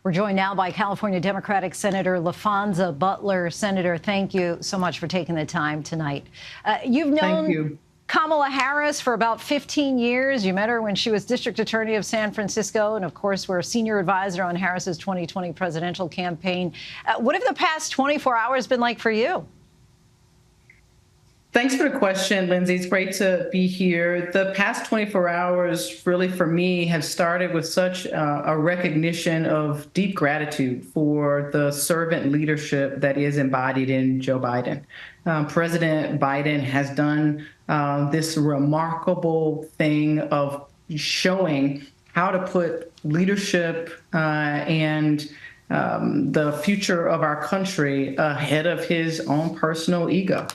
We're joined now by California Democratic Senator Laphonza Butler. Senator, thank you so much for taking the time tonight. You've known Kamala Harris for about 15 years. You met her when she was district attorney of San Francisco and, of course, were a senior advisor on Harris's 2020 presidential campaign. What have the past 24 hours been like for you? Thanks for the question, Lindsay. It's great to be here. The past 24 hours really for me have started with such a recognition of deep gratitude for the servant leadership that is embodied in Joe Biden. President Biden has done this remarkable thing of showing how to put leadership and the future of our country ahead of his own personal ego.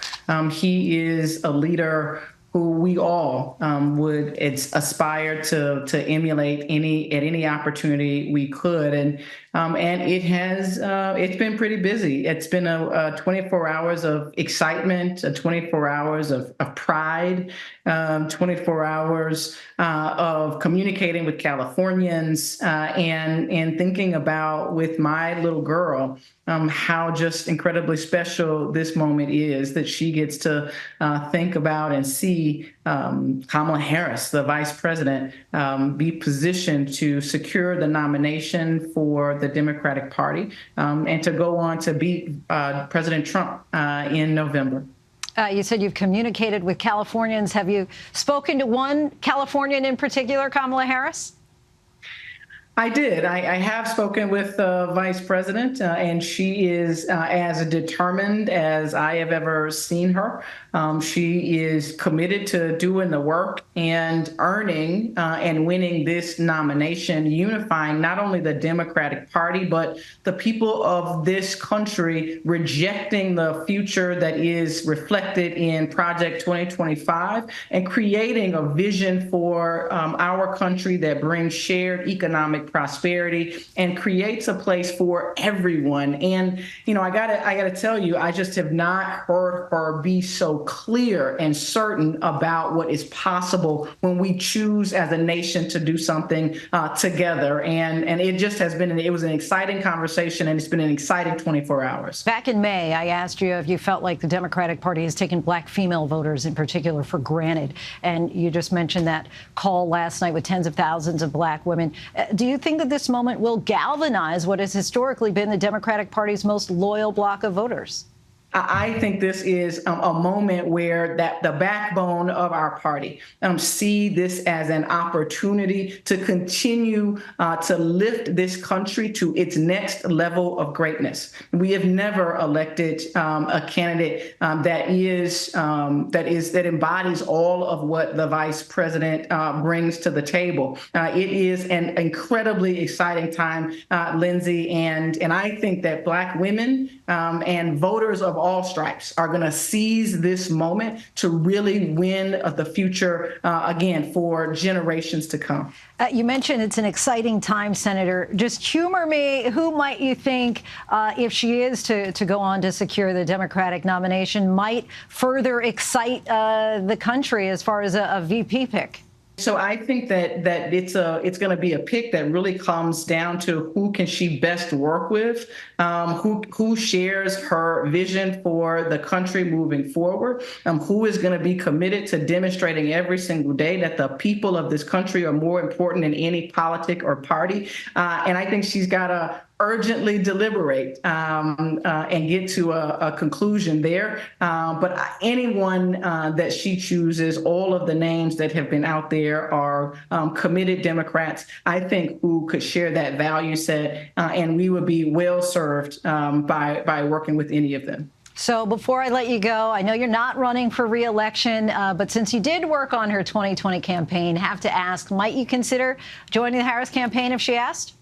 He is a leader who we all would aspire to emulate at any opportunity we could, and it's been pretty busy. It's been a 24 hours of excitement, 24 hours of pride, 24 hours of communicating with Californians and thinking about with my little girl how just incredibly special this moment is that she gets to think about and see Kamala Harris, the vice president, be positioned to secure the nomination for the Democratic Party and to go on to beat President Trump in November. You said you've communicated with Californians. Have you spoken to one Californian in particular, Kamala Harris? I did. I have spoken with the vice president, and she is as determined as I have ever seen her. She is committed to doing the work and earning and winning this nomination, unifying not only the Democratic Party, but the people of this country, rejecting the future that is reflected in Project 2025 and creating a vision for our country that brings shared economic prosperity and creates a place for everyone. And, you know, I gotta tell you, I just have not heard her be so clear and certain about what is possible when we choose as a nation to do something together. And it just has been, it was an exciting conversation, and it's been an exciting 24 hours. Back in May, I asked you if you felt like the Democratic Party has taken black female voters in particular for granted. And you just mentioned that call last night with tens of thousands of black women. Do you think that this moment will galvanize what has historically been the Democratic Party's most loyal bloc of voters? I think this is a moment where the backbone of our party see this as an opportunity to continue to lift this country to its next level of greatness. We have never elected a candidate that embodies all of what the vice president brings to the table. It is an incredibly exciting time, Lindsay, and I think that black women and voters of all stripes are going to seize this moment to really win the future again for generations to come. You mentioned it's an exciting time, Senator. Just humor me. Who might you think, if she is to go on to secure the Democratic nomination, might further excite the country as far as a VP pick? So I think that it's going to be a pick that really comes down to who can she best work with, who shares her vision for the country moving forward, who is going to be committed to demonstrating every single day that the people of this country are more important than any politic or party. And I think she's got to urgently deliberate and get to a conclusion there. But anyone that she chooses, all of the names that have been out there are committed Democrats, I think, who could share that value set, and we would be well served by working with any of them. So before I let you go, I know you're not running for re-election, but since you did work on her 2020 campaign, have to ask, might you consider joining the Harris campaign if she asked?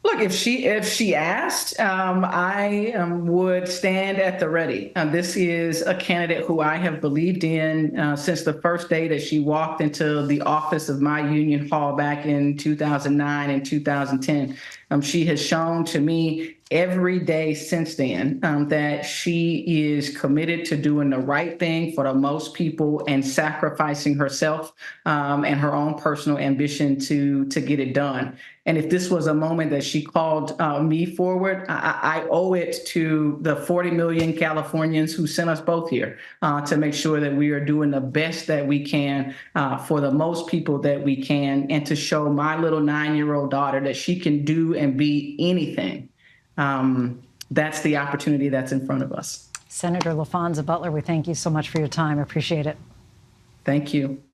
Look, if she asked, I would stand at the ready. This is a candidate who I have believed in since the first day that she walked into the office of my union hall back in 2009 and 2010. She has shown to me every day since then that she is committed to doing the right thing for the most people and sacrificing herself and her own personal ambition to get it done. And if this was a moment that she called me forward, I owe it to the 40 million Californians who sent us both here to make sure that we are doing the best that we can for the most people that we can, and to show my little 9-year-old daughter that she can do and be anything. That's the opportunity that's in front of us. Senator Laphonza Butler, we thank you so much for your time. Appreciate it. Thank you.